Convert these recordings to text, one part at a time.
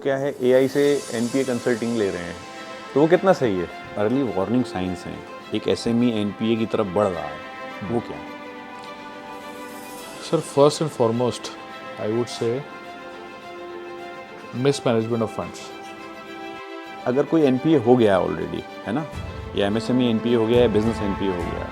लोग क्या है एआई से एनपीए कंसल्टिंग ले रहे हैं, तो वो कितना सही है? अर्ली वार्निंग साइंस हैं, एक एसएमई एनपीए की तरफ बढ़ रहा है, वो क्या है? Sir, first and foremost, I would say mismanagement of funds. अगर कोई एनपीए हो गया है ऑलरेडी, है ना, या एमएसएमई एनपीए हो गया है, बिजनेस एनपीए हो गया है,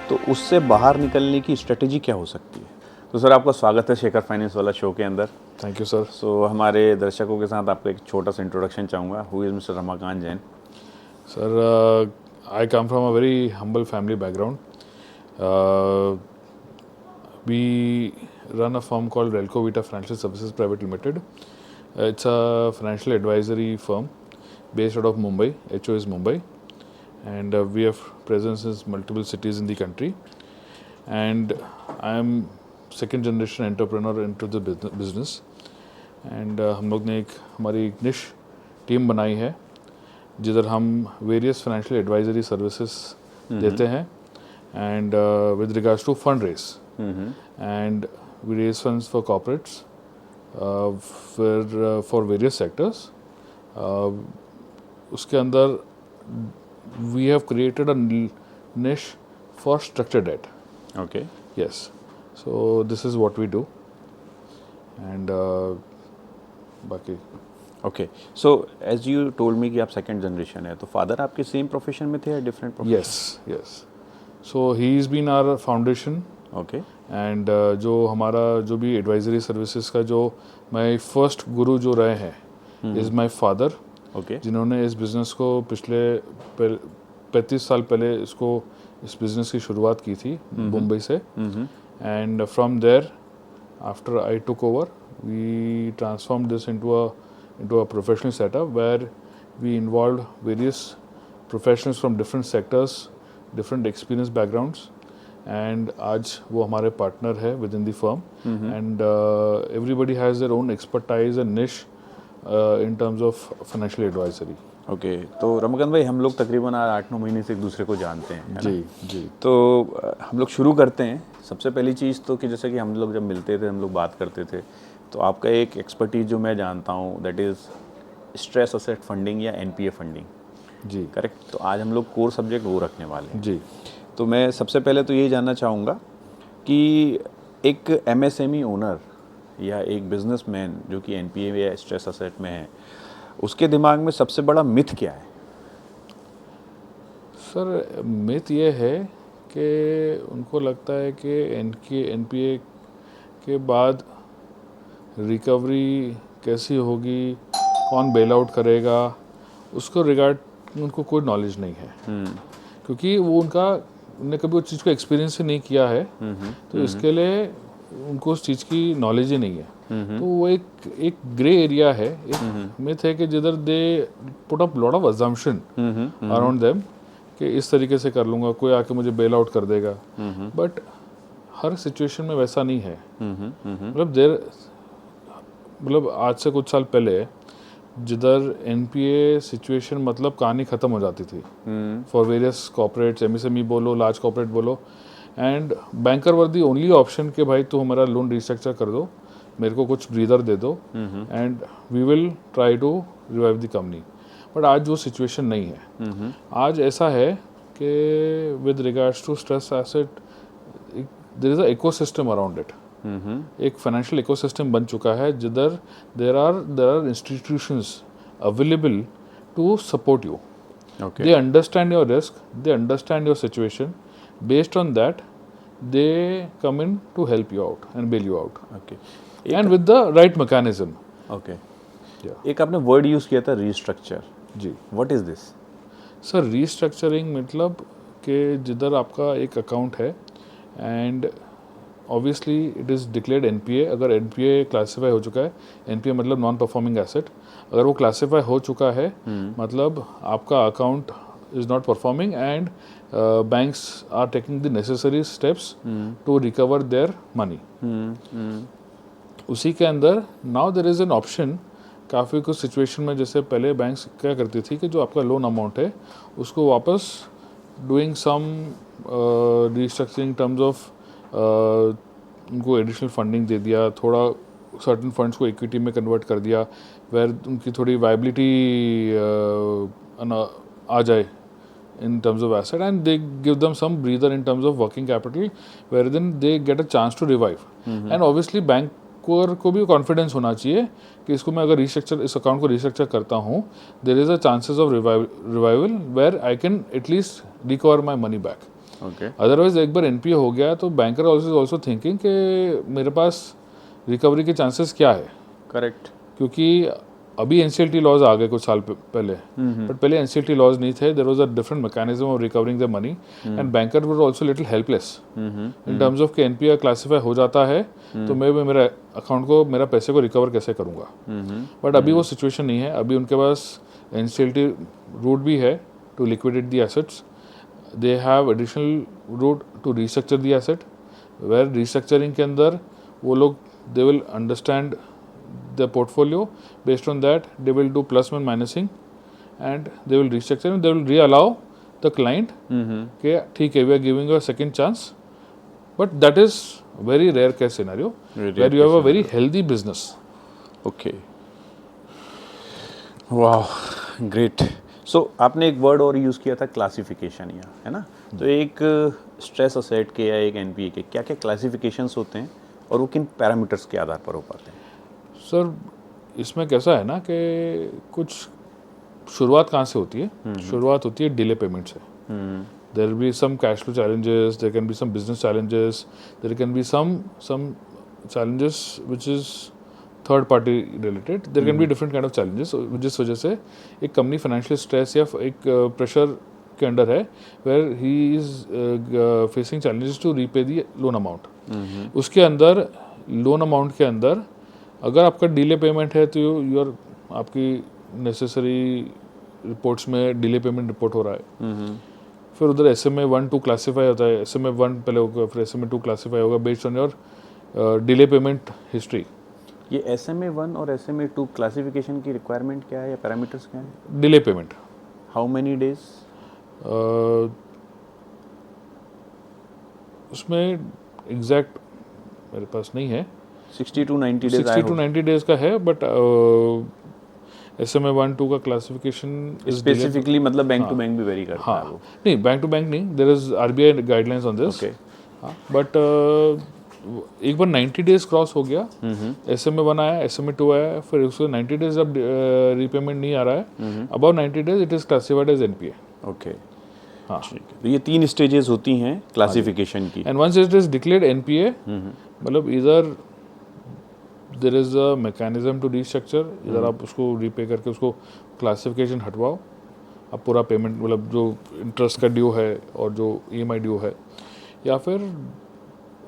तो उससे बाहर निकलने की स्ट्रेटेजी क्या हो सकती है? तो सर आपका स्वागत है शेखर फाइनेंस वाला शो के अंदर। Thank you, sir. सो हमारे दर्शकों के साथ आपको एक छोटा सा इंट्रोडक्शन चाहूँगा। Who is mister Ramakant Jain? Sir, I come from a very humble family background. We run a firm called Relco Vita Financial Services Private Limited. It's a financial advisory firm based out of Mumbai. HO is Mumbai, and we have presence in multiple cities in the country. And I am second generation entrepreneur into the business. And हम लोग ने एक हमारी निश team बनाई है जिधर हम वेरियस फाइनेंशियल एडवाइजरी सर्विसेज देते हैं and with regards to fund raise and we raise funds for corporates for various sectors. उसके अंदर we have created a niche for structured debt. Okay, yes, so this is what we do and बाकी okay. So as you told me कि आप second generation है, तो father आपके same profession में थे या different profession? Yes yes, so he is been our foundation okay, and जो हमारा जो भी एडवाइजरी सर्विसेज का जो माय फर्स्ट गुरु जो रहे हैं इज़ माय फादर, ओके, जिन्होंने इस बिज़नेस को पिछले 35 साल पहले इस बिज़नेस की शुरुआत की थी मुंबई से। And from there after I took over we transformed this into a professional setup where we involved various professionals from different sectors, different experience backgrounds, and आज वो हमारे partner है within the firm, and everybody has their own expertise and niche in terms of financial advisory. Okay. तो रमाकांत भाई, हम लोग तकरीबन 8-9 महीने से एक दूसरे को जानते हैं, है ना? जी जी। तो हम लोग शुरू करते हैं। सबसे पहली चीज़ तो कि जैसे कि हम लोग जब मिलते थे, हम लोग बात करते थे, तो आपका एक एक्सपर्टीज जो मैं जानता हूँ that is stress asset funding या एनपीए फंडिंग। जी करेक्ट। तो आज हम लोग कोर सब्जेक्ट वो रखने वाले हैं। जी। तो मैं सबसे पहले तो यही जानना चाहूँगा कि एक एमएसएमई ओनर या एक बिजनेसमैन जो कि एनपीए या स्ट्रेस असेट में है, उसके दिमाग में सबसे बड़ा मिथ क्या है? सर, मिथ ये है कि उनको लगता है कि एनपीए के बाद रिकवरी कैसी होगी, कौन बेल आउट करेगा, उसको रिगार्ड उनको कोई नॉलेज नहीं है। क्योंकि उन्होंने कभी उस चीज़ को एक्सपीरियंस ही नहीं किया है, तो इसके लिए उनको उस चीज़ की नॉलेज ही नहीं है। तो वो एक ग्रे एरिया है, एक मिथ है कि जिधर they put up lot of assumption around them कि इस तरीके से कर लूँगा, कोई आके मुझे बेल आउट कर देगा। बट हर सिचुएशन में वैसा नहीं है। मतलब आज से कुछ साल पहले जिधर एनपीए सिचुएशन मतलब कहानी ख़त्म हो जाती थी फॉर वेरियस कॉर्पोरेट्स, एमएसएमई बोलो, लार्ज कॉर्पोरेट बोलो, and banker were the only option कि भाई तू हमारा लोन रिस्ट्रक्चर कर दो, मेरे को कुछ ब्रीदर दे दो and we will try to revive the company. But आज वो सिचुएशन नहीं है। आज ऐसा है कि with regards to stress asset there is a ecosystem around it. एक फाइनेंशियल इकोसिस्टम बन चुका है जिधर there are institutions available to support you. They understand your risk, they understand your situation, based on that they come in to help you out and bail you out, and with the right mechanism. Okay. एक आपने word use किया था restructure. जी, what is this? Sir, restructuring मतलब कि जिधर आपका एक अकाउंट है and obviously it is declared NPA. अगर एनपीए क्लासीफाई हो चुका है, एनपीए मतलब नॉन परफॉर्मिंग एसेट, अगर वो क्लासीफाई हो चुका है मतलब आपका account is not performing and banks are taking the necessary steps to recover their money. उसी के अंदर now there is an option. काफ़ी कुछ सिचुएशन में जैसे पहले बैंक्स क्या करती थी कि जो आपका लोन अमाउंट है उसको वापस doing some restructuring terms of उनको एडिशनल फंडिंग दे दिया, थोड़ा सर्टन फंड्स को इक्विटी में कन्वर्ट कर दिया, वेर उनकी थोड़ी वाइबिलिटी आ जाए in terms of asset, and they give them some breather in terms of working capital, where then they get a chance to revive. And obviously banker को भी confidence होना चाहिए कि इसको मैं अगर इस अकाउंट को रिस्ट्रक्चर करता हूँ, there is a chances of revival where I can at least recover my money back. Otherwise एक बार एनपीए हो गया तो बैंकर ऑल्सो थिंकिंग कि मेरे पास रिकवरी के चांसेस क्या है. करेक्ट. क्योंकि अभी एनसीएलटी लॉज आ गए कुछ साल पहले, बट पहले एनसीएलटी लॉज नहीं थे. There was a different mechanism of recovering the money, and banker were also little helpless in terms of कि एनपीए क्लासिफाई हो जाता है तो मैं मेरा अकाउंट को, मेरा पैसे को रिकवर कैसे करूंगा. बट अभी वो सिचुएशन नहीं है. अभी उनके पास एनसीएलटी रूट भी है to liquidate the assets. They have additional route to restructure the asset, where restructuring के अंदर वो लोग they will understand the portfolio. Based on that, they will do plus and minusing, and they will restructure and they will reallow the client. कि ठीक है, we are giving you a second chance, but that is very rare case scenario where you have a very healthy business. Okay. Wow, great. So आपने एक word और use किया था classification, या है ना. तो एक स्ट्रेस असेट के या एक एनपीए के क्या क्या क्लासिफिकेशंस होते हैं और वो किन पैरामीटर्स के आधार पर हो पाते हैं? सर इसमें कैसा है ना कि कुछ शुरुआत कहाँ से होती है. शुरुआत होती है डिले पेमेंट से. There will be some cash flow challenges, there can be some business challenges, there can be some challenges which is third party related. There can be different kind of challenges जिस वजह से एक company financial stress या एक pressure के under है, where he is facing challenges to repay the loan amount. उसके अंदर लोन अमाउंट के अंदर अगर आपका डिले पेमेंट है तो यूर आपकी नेसेसरी रिपोर्ट्स में डिले पेमेंट रिपोर्ट हो रहा है. फिर उधर SMA 1-2 क्लासीफाई होता है. SMA 1 पहले होगा, फिर SMA 2 क्लासीफाई होगा based on your delay payment history. ये SMA 1 और SMA 2 क्लासिफिकेशन की रिक्वायरमेंट क्या है या पैरामीटर्स क्या है? Delay payment. How many days? उसमें एग्जैक्ट मेरे पास नहीं है. 60 to 90 days. 60 to 90 days का है, बट SMA 1-2 का क्लासिफिकेशन स्पेसिफिकली मतलब बैंक टू बैंक भी वेरी करता है वो. नहीं, बैंक टू बैंक नहीं. There is RBI guidelines on this. But एक बार 90 डेज क्रॉस हो गया, SMA 1 आया, SMA 2 आया, फिर उसको 90 डेज अब रीपेमेंट नहीं आ रहा है, about 90 days it is classified as NPA. ओके. हाँ, तो ये 3 स्टेजेस होती हैं क्लासिफिकेशन की. And once it is declared NPA, मतलब इधर there is a mechanism to restructure. इधर आप उसको रीपे करके उसको क्लासिफिकेशन हटवाओ, आप पूरा पेमेंट मतलब जो इंटरेस्ट का ड्यू है और जो EMI ड्यू है, या फिर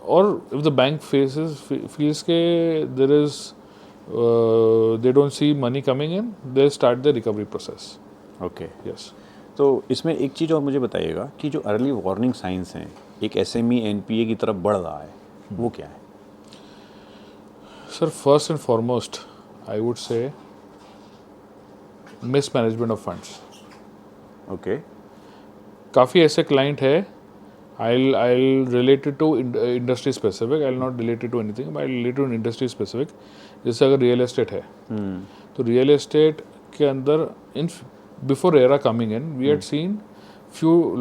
और इफ द बैंक फील्स के there is they don't see money coming in, they start the recovery process. Okay. Yes. तो इसमें एक चीज़ और मुझे बताइएगा कि जो अर्ली वार्निंग साइंस हैं एक SME NPA की तरफ बढ़ रहा है, वो क्या है? Sir, first and foremost, I would say mismanagement of funds. Okay. काफ़ी ऐसे क्लाइंट है, I'll relate it to industry specific. I'll not relate it to anything. I'll relate to industry specific. जैसे अगर रियल एस्टेट है, तो real estate के अंदर before ERA coming in, we had seen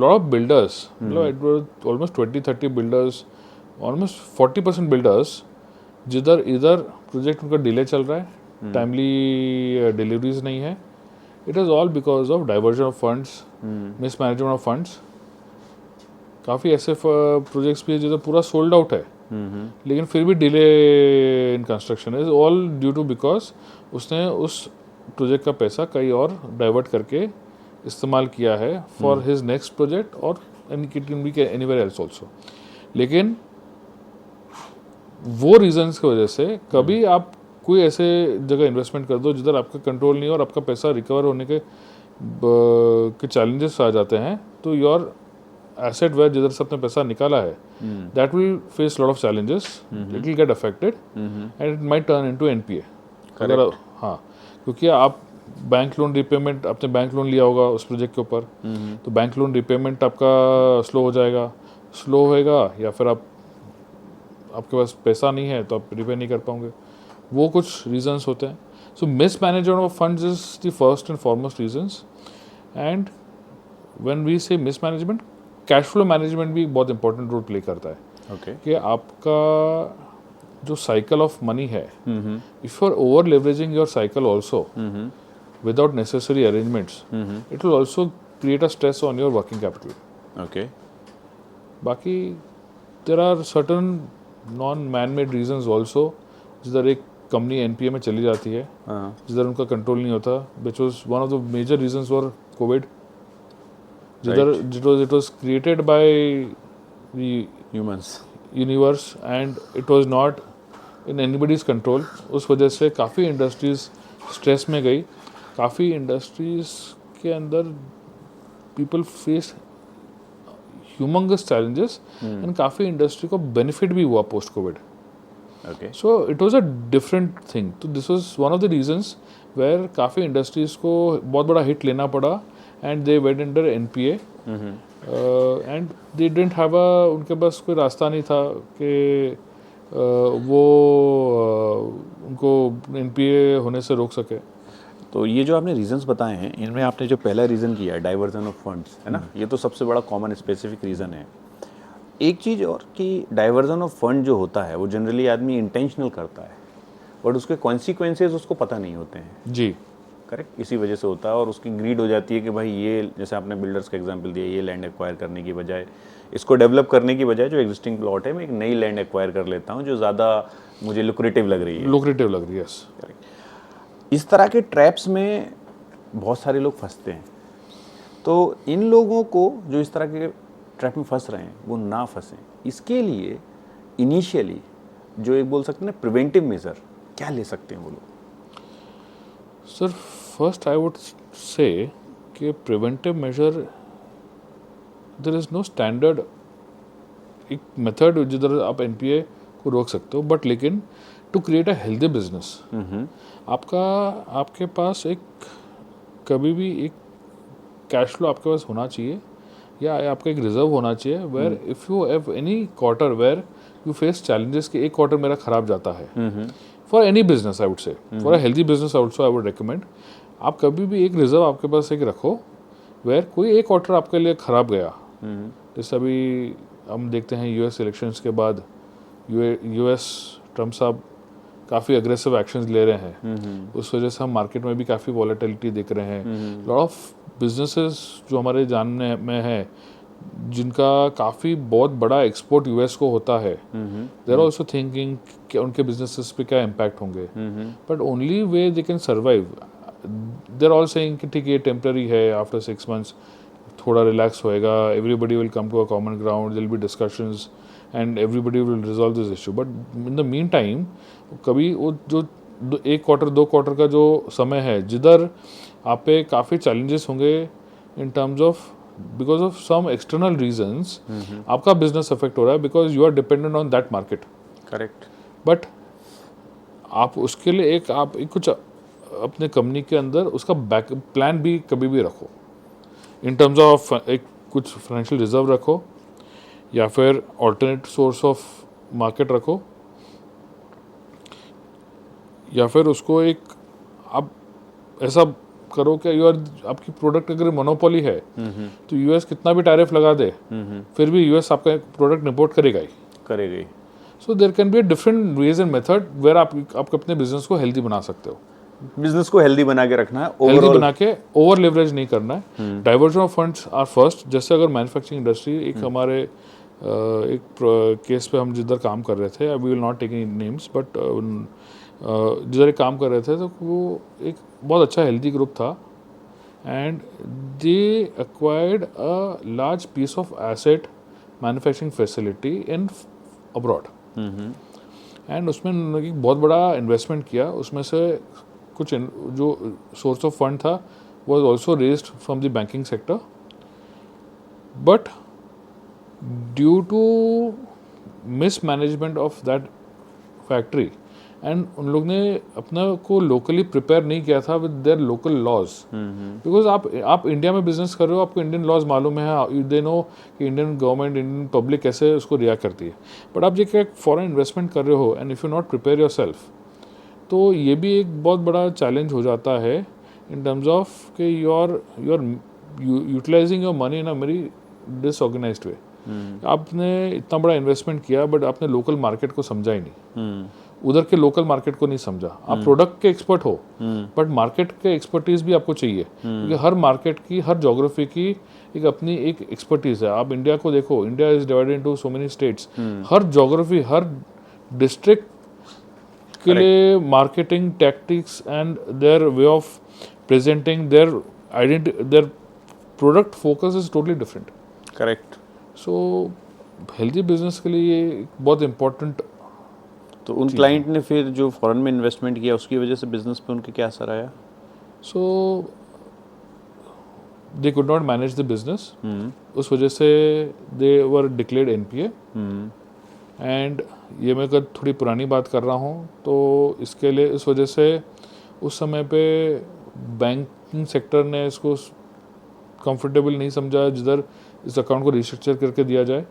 lot of builders. It was almost 20-30 builders, almost 40% builders. जिधर इधर project उनका delay चल रहा है, टाइमली डिलीवरीज नहीं है. It is all because of diversion of funds, mismanagement of funds. काफ़ी ऐसे प्रोजेक्ट्स भी है जिधर पूरा सोल्ड आउट है, लेकिन फिर भी delay in construction is all due to because उसने उस प्रोजेक्ट का पैसा कहीं और डाइवर्ट करके इस्तेमाल किया है फॉर हिज नेक्स्ट प्रोजेक्ट और एनीवेयर एल्स ऑल्सो. लेकिन वो रीजंस की वजह से कभी आप कोई ऐसे जगह इन्वेस्टमेंट कर दो जिधर आपका कंट्रोल नहीं है और आपका पैसा रिकवर होने के चैलेंजेस आ जाते हैं, तो योर एसेट वेयर जिधर से अपने पैसा निकाला है that will face lot of challenges, it will get affected and it might turn into NPA. अगर हाँ, क्योंकि आप बैंक लोन रिपेमेंट, आपने बैंक लोन लिया होगा उस प्रोजेक्ट के ऊपर, तो बैंक लोन रिपेमेंट आपका स्लो हो जाएगा. स्लो होएगा या फिर आपके पास पैसा नहीं है तो आप रिपे नहीं कर पाओगे. वो कुछ रीजंस होते हैं. So mismanagement of funds is the first and foremost reasons. And when we say mismanagement, cash flow management भी बहुत इंपॉर्टेंट रोल प्ले करता है ओके कि आपका जो साइकिल ऑफ मनी है, if you are over leveraging your cycle also without necessary arrangements, it will also create a stress on your working capital. Okay बाकी there are certain non-man-made reasons also, जिधर एक company NPA में चली जाती है, हाँ जिधर उनका कंट्रोल नहीं होता, which was one of the major reasons for COVID. जिधर it was created by the humans universe and it was not in anybody's control. उस वजह से काफ़ी इंडस्ट्रीज स्ट्रेस में गई, काफ़ी इंडस्ट्रीज के अंदर people face humongous challenges and काफ़ी इंडस्ट्री को बेनिफिट भी हुआ post covid. Okay so it was a different thing. तो this was one of the reasons where काफ़ी इंडस्ट्रीज को बहुत बड़ा हिट लेना पड़ा and they went under NPA and they didn't have उनके पास कोई रास्ता नहीं था कि वो उनको एनपीए होने से रोक सके. तो ये जो आपने रीजंस बताए हैं, इनमें आपने जो पहला रीज़न किया है डाइवर्जन ऑफ फंड्स, है ना, ये तो सबसे बड़ा कॉमन स्पेसिफिक रीज़न है. एक चीज़ और कि डाइवर्जन ऑफ फंड जो होता है वो जनरली आदमी इंटेंशनल करता है, बट उसके कॉन्सिक्वेंसेज उसको पता नहीं होते हैं. जी करेक्ट, इसी वजह से होता है और उसकी ग्रीड हो जाती है कि भाई ये, जैसे आपने बिल्डर्स का एग्जांपल दिया, ये लैंड एक्वायर करने की बजाय, इसको डेवलप करने की बजाय जो एग्जिस्टिंग प्लॉट है मैं एक नई लैंड एक्वायर कर लेता हूँ जो ज़्यादा मुझे लुक्रेटिव लग रही है. लुक्रेटिव लग रही है. यस. करेक्ट. इस तरह के ट्रैप्स में बहुत सारे लोग फंसते हैं. तो इन लोगों को जो इस तरह के ट्रैप में फंस रहे हैं वो ना फंसें, इसके लिए इनिशियली जो एक बोल सकते हैं ना प्रिवेंटिव मेजर, क्या ले सकते हैं वो लोग? Sir first I would say कि preventive measure there is no standard एक मेथड जिधर आप एनपीए को रोक सकते हो, बट लेकिन to create a healthy business आपके पास एक कभी भी एक कैश फ्लो आपके पास होना चाहिए या आपका एक रिजर्व होना चाहिए where if you have any quarter where you face challenges कि एक क्वार्टर मेरा खराब जाता है. For any business I would say, for a healthy business also I would recommend आप कभी भी एक रिजर्व आपके पास एक रखो वेयर कोई एक क्वार्टर आपके लिए खराब गया. जैसे अभी हम देखते हैं यूएस इलेक्शंस के बाद यूएस ट्रम्प साहब काफ़ी अग्रेसिव एक्शंस ले रहे हैं. उस वजह से हम मार्केट में भी काफ़ी वॉलेटिलिटी देख रहे हैं. लॉट ऑफ बिजनेसेस जो हमारे जानने में है जिनका काफ़ी बहुत बड़ा एक्सपोर्ट यूएस को होता है, दे आर ऑल्सो थिंकिंग कि उनके बिजनेसेस पे क्या इम्पैक्ट होंगे, but only way they can survive. They are all saying कि ठीक है टेम्पररी है, आफ्टर 6 months थोड़ा रिलैक्स होएगा, everybody will come to a common ground, there will be discussions and everybody will resolve this issue. But in the mean time कभी वो जो एक क्वार्टर 2 क्वार्टर का जो समय है जिधर आप पे काफ़ी चैलेंजेस होंगे in terms of because of some external reasons आपका बिजनेस अफेक्ट हो रहा है because you are dependent on that market. Correct. But आप उसके लिए आप एक कुछ अपने कंपनी के अंदर उसका बैक प्लान भी कभी भी रखो इन टर्म्स ऑफ एक कुछ फाइनेंशियल रिजर्व रखो या फिर ऑल्टरनेट सोर्स ऑफ मार्केट रखो या फिर उसको एक आप ऐसा करो कि आपकी प्रोडक्ट अगर मोनोपोली है तो यूएस कितना भी टैरिफ लगा दे फिर भी यूएस आपका प्रोडक्ट इंपोर्ट करेगा ही. So there can be a different ways and method where आप अपने बिजनेस को हेल्दी बना सकते हो. बिजनेस को हेल्दी बना के रखना है, हेल्दी बना के ओवर लेवरेज नहीं करना है. Diversion of funds are first. जैसे अगर मैन्युफैक्चरिंग इंडस्ट्री एक हमारे एक केस पे हम जिधर काम कर रहे थे, we will not take any names, but जिधर एक काम कर रहे थे तो वो एक बहुत अच्छा हेल्दी ग्रुप था and they acquired a large piece of asset manufacturing facility in abroad and उसमें उन्होंने एक बहुत बड़ा इन्वेस्टमेंट किया. उसमें से कुछ जो सोर्स ऑफ फंड था was also raised from the banking sector, but due to mismanagement of that factory and उन लोग ने अपना को लोकली प्रिपेयर नहीं किया था with their local laws. Because आप इंडिया में बिजनेस कर रहे हो, आपको इंडियन लॉज मालूम है, दे नो कि इंडियन गवर्नमेंट इंडियन पब्लिक कैसे उसको रिएक्ट करती है. बट आप जो एक फॉरेन इन्वेस्टमेंट कर रहे हो and if you not prepare your self तो ये भी एक बहुत बड़ा चैलेंज हो जाता है इन टर्म्स ऑफ कि you are utilising your money in a very disorganised way. आपने इतना बड़ा इन्वेस्टमेंट किया बट आपने लोकल मार्केट को समझा ही नहीं, उधर के लोकल मार्केट को नहीं समझा। आप प्रोडक्ट के एक्सपर्ट हो बट मार्केट के एक्सपर्टीज भी आपको चाहिए, क्योंकि हर मार्केट की, हर ज्योग्राफी की एक अपनी एक एक्सपर्टीज है। आप इंडिया को देखो, India is divided into so many states. Her geography, her district के लिए marketing tactics and their way of presenting their identity, their product focus is totally different. Correct. So healthy business के लिए ये बहुत important. तो उन client ने फिर जो फॉरेन में इन्वेस्टमेंट किया उसकी वजह से बिजनेस पे उनके क्या असर आया? So they could not manage the business, उस वजह से they were declared NPA. And ये मैं कल थोड़ी पुरानी बात कर रहा हूँ, तो इसके लिए इस वजह से उस समय पे बैंकिंग सेक्टर ने इसको कंफर्टेबल नहीं समझा जिधर इस अकाउंट को रिस्ट्रक्चर करके दिया जाए।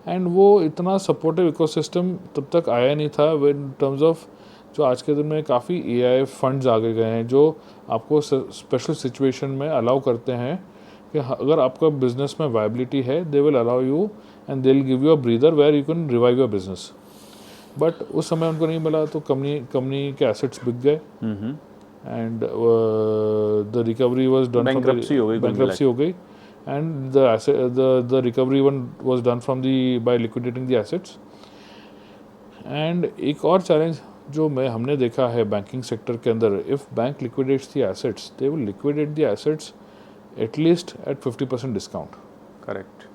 एंड वो इतना सपोर्टिव इकोसिस्टम तब तक आया नहीं था इन टर्म्स ऑफ जो आज के दिन में काफ़ी एआई फंड्स आगे गए हैं जो आपको स्पेशल सिचुएशन में अलाउ करते हैं कि अगर आपका बिजनेस में वायबिलिटी है, they will allow you and they will give you a breather where you can revive your business. But उस समय उनको नहीं मिला, तो कंपनी के एसेट्स बिक गए and the recovery was done, bankruptcy हो गई and the recovery one was done from by liquidating the assets. And एक और चैलेंज जो हमने देखा है बैंकिंग सेक्टर के अंदर, if bank liquidates the assets, they will liquidate the assets at least at 50% discount. Correct.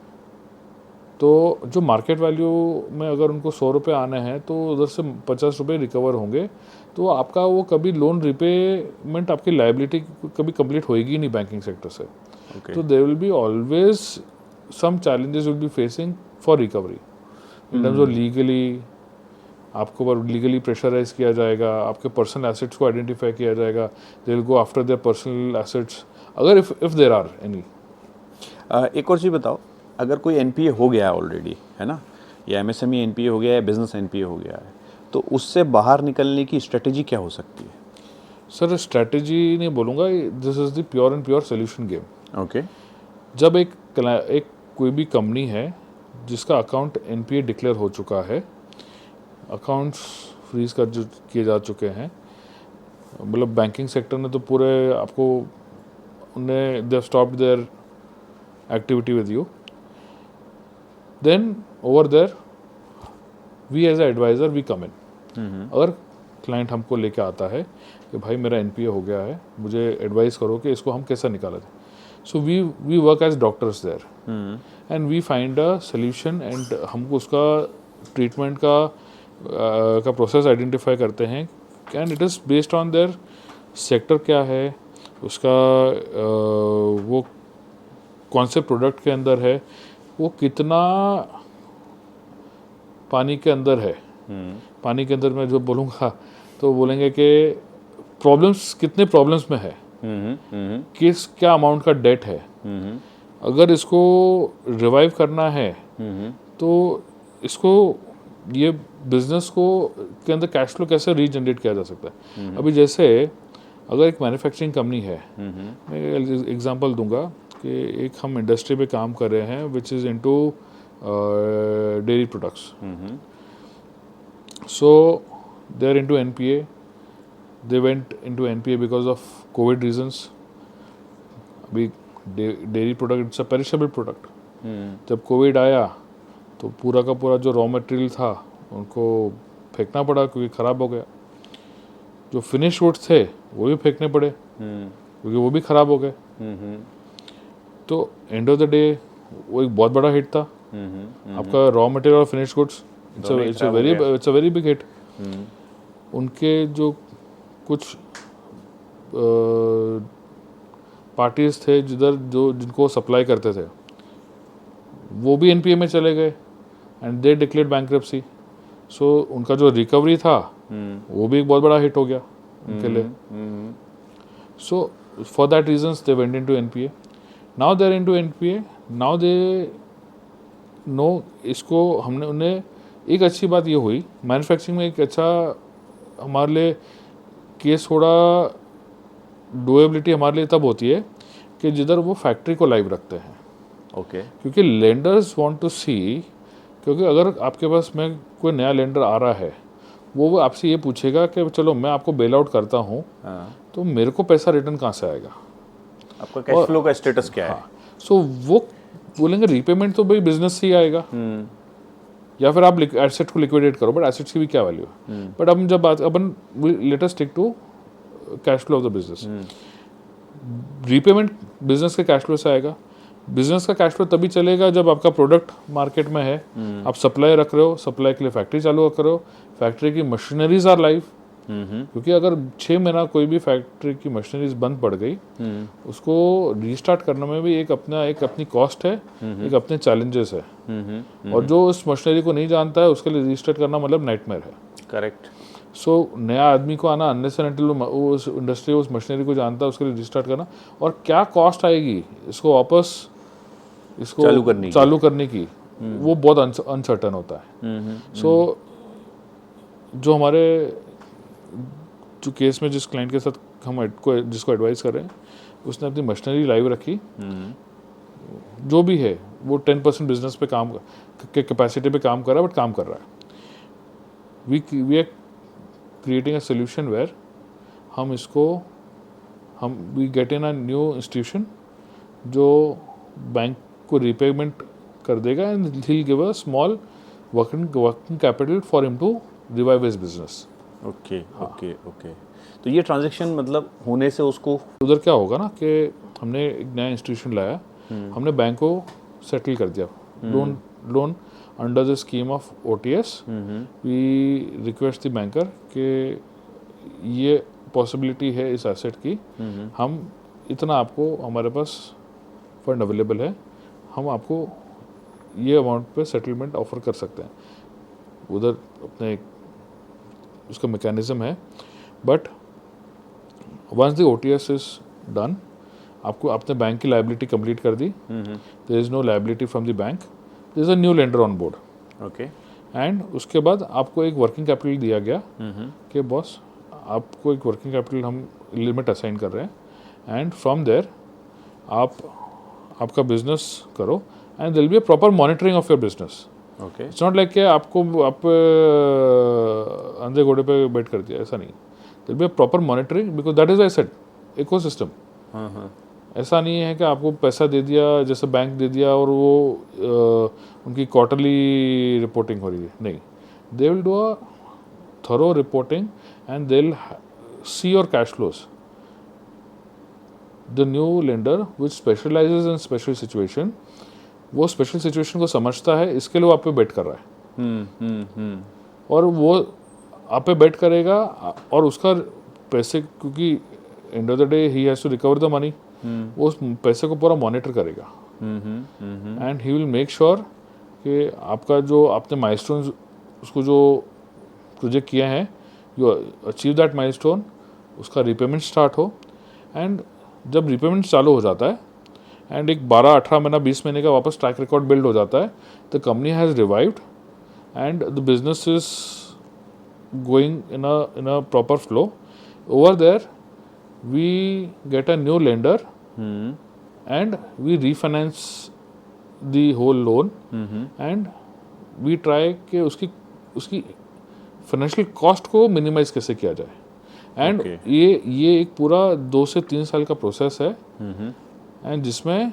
तो जो मार्केट वैल्यू में अगर उनको 100 रुपये आने हैं तो उधर से 50 रुपये रिकवर होंगे, तो आपका वो कभी लोन रिपेमेंट, आपकी लाइबिलिटी कभी कंप्लीट होएगी नहीं बैंकिंग सेक्टर से। Okay. So there will be always some challenges will be facing for recovery in terms of legally, आपको पर लीगली प्रेशराइज किया जाएगा, आपके पर्सनल एसेट्स को आइडेंटिफाई किया जाएगा, they will go after their personal assets अगर इफ देयर आर एनी। एक और चीज़ बताओ, अगर कोई एनपीए हो गया है ऑलरेडी, है ना, या एमएसएमई एनपीए हो गया है, बिजनेस एनपीए हो गया है, तो उससे बाहर निकलने की स्ट्रेटेजी क्या हो सकती है? सर स्ट्रेटेजी नहीं बोलूँगा, this is the pure and pure solution game. Okay. जब एक कोई भी कंपनी है जिसका अकाउंट एनपीए डिक्लेयर हो चुका है, अकाउंट्स फ्रीज किए जा चुके हैं, मतलब बैंकिंग सेक्टर ने तो पूरे आपको उन्हें they stopped their activity with you, then over there we as a adviser we come in. अगर क्लाइंट हमको लेके आता है कि भाई मेरा एनपीए हो गया है, मुझे एडवाइस करो कि इसको हम कैसा निकाला जाए, so we work as doctors there and we find a solution and हमको उसका ट्रीटमेंट का प्रोसेस आइडेंटिफाई करते हैं and it is based on their sector क्या है, उसका वो कौन से प्रोडक्ट के अंदर है, वो कितना पानी के अंदर है। पानी के अंदर मैं जो बोलूँगा तो बोलेंगे कि प्रॉब्लम्स कितने प्रॉब्लम्स में है, किस क्या अमाउंट का डेट है, अगर इसको रिवाइव करना है तो इसको ये बिजनेस को के अंदर कैश फ्लो कैसे रीजनरेट किया जा सकता है। अभी जैसे अगर एक मैन्युफैक्चरिंग कंपनी है, मैं एग्जांपल दूंगा कि एक हम इंडस्ट्री पे काम कर रहे हैं which is into dairy products, so they are into NPA, they went into NPA because of COVID reasons। अभी dairy product it's a perishable product, जब कोविड आया तो पूरा का पूरा जो रॉ मटेरियल था उनको फेंकना पड़ा क्योंकि ख़राब हो गया, जो फिनिश गुड्स थे वो भी फेंकने पड़े क्योंकि वो भी ख़राब हो गए। तो एंड ऑफ द डे वो एक बहुत बड़ा हिट था, आपका रॉ मटेरियल और finish goods, it's a very big hit. उनके जो कुछ पार्टीज थे जिनको सप्लाई करते थे वो भी एनपीए में चले गए एंड दे डिक्लेयर्ड बैंक्रप्सी। सो उनका जो रिकवरी था वो भी एक बहुत बड़ा हिट हो गया उनके लिए। So for that reasons they went into NPA, now they are into NPA, now they know इसको हमने उन्हें एक अच्छी बात ये हुई मैन्युफैक्चरिंग में, एक अच्छा हमारे लिए केस थोड़ा डुएबिलिटी हमारे लिए तब होती है कि जिधर वो फैक्ट्री को लाइव रखते हैं, ओके क्योंकि लेंडर्स वांट टू सी, क्योंकि अगर आपके पास में कोई नया लेंडर आ रहा है, वो आपसे ये पूछेगा कि चलो मैं आपको बेल आउट करता हूँ, हाँ, तो मेरे को पैसा रिटर्न कहाँ से आएगा? आपका कैश फ्लो का स्टेटस क्या है? सो वो बोलेंगे रीपेमेंट तो भाई बिजनेस से ही आएगा, या फिर आप एसेट को लिक्विडेट करो, बट एसेट्स की भी क्या वैल्यू है? बट अब जब बात अपन let us stick to cash flow of the business, repayment business के कैश फ्लो से आएगा। बिजनेस का कैश फ्लो तभी चलेगा जब आपका प्रोडक्ट मार्केट में है, आप सप्लाई रख रहे हो, सप्लाई के लिए फैक्ट्री चालू कर रहे हो, फैक्ट्री की मशीनरीज आर लाइव। क्योंकि अगर 6 महीना कोई भी फैक्ट्री की मशीनरीज बंद पड़ गई, उसको रीस्टार्ट करने में भी एक अपनी कॉस्ट है, एक अपने चैलेंजेस है, और जो उस मशीनरी को नहीं जानता है उसके लिए रीस्टार्ट करना मतलब नाइटमेयर है। करेक्ट। सो नया आदमी को आना अनलेस एंड अनटिल वो उस इंडस्ट्री उस मशीनरी को जानता है, उसके लिए रिस्टार्ट करना, और क्या कॉस्ट आएगी इसको वापस इसको चालू करने की वो बहुत अनसर्टन होता है। सो जो हमारे जो केस में जिस क्लाइंट के साथ हम जिसको एडवाइस कर रहे हैं, उसने अपनी मशीनरी लाइव रखी, जो भी है वो 10% बिजनेस पे काम के कैपेसिटी पे काम कर रहा है, बट काम कर रहा है। We are creating a solution where हम we get in a new institution जो बैंक को रीपेमेंट कर देगा, and he give a small working capital for him to revive his business. Okay okay okay. तो ये ट्रांजैक्शन मतलब होने से उसको उधर क्या होगा ना कि हमने एक नया इंस्टीट्यूशन लाया, हमने बैंक को सेटल कर दिया, loan under the scheme of OTS। We request the banker कि ये पॉसिबिलिटी है इस एसेट की, हम इतना आपको हमारे पास फंड अवेलेबल है, हम आपको ये अमाउंट पे सेटलमेंट ऑफर कर सकते हैं। उधर अपने उसका मैकेनिज्म है, but once the OTS is done, आपको अपने बैंक की लायबिलिटी कंप्लीट कर दी, there is no liability from the bank, there is a new lender on board. Okay. And उसके बाद आपको एक वर्किंग कैपिटल दिया गया कि बॉस आपको एक वर्किंग कैपिटल हम लिमिट असाइन कर रहे हैं, एंड फ्रॉम देयर आपका बिजनेस करो, and there will be a proper monitoring of your business. Okay. It's not like कि आप अंधे घोड़े पे बैठ कर दिया, ऐसा नहीं। There be a proper monitoring, because that is I said ecosystem. ऐसा नहीं है कि आपको पैसा दे दिया जैसे बैंक दे दिया और वो उनकी क्वार्टरली रिपोर्टिंग हो रही है, नहीं। They will do a thorough reporting and they will see your cash flows. The new lender which specialises in special situation, वो स्पेशल सिचुएशन को समझता है, इसके लिए वो आप पे बेट कर रहा है। और वो आप पे बेट करेगा, और उसका पैसे, क्योंकि end of the day he has to recover the money, वो उस पैसे को पूरा मॉनिटर करेगा, and he will make sure कि आपका जो आपने माइलस्टोन उसको जो प्रोजेक्ट किया है, यू अचीव दैट माइलस्टोन, उसका रिपेमेंट स्टार्ट हो। एंड जब रिपेमेंट चालू हो जाता है एंड एक 12, 18 महीना, 20 महीने का वापस ट्रैक रिकॉर्ड बिल्ड हो जाता है, the company has revived and the business is going in a proper flow. Over there we get a new lender and we refinance the whole loan, and we try कि उसकी financial cost को minimise कैसे किया जाए। And ये एक पूरा 2 से 3 साल का प्रोसेस है, एंड जिसमें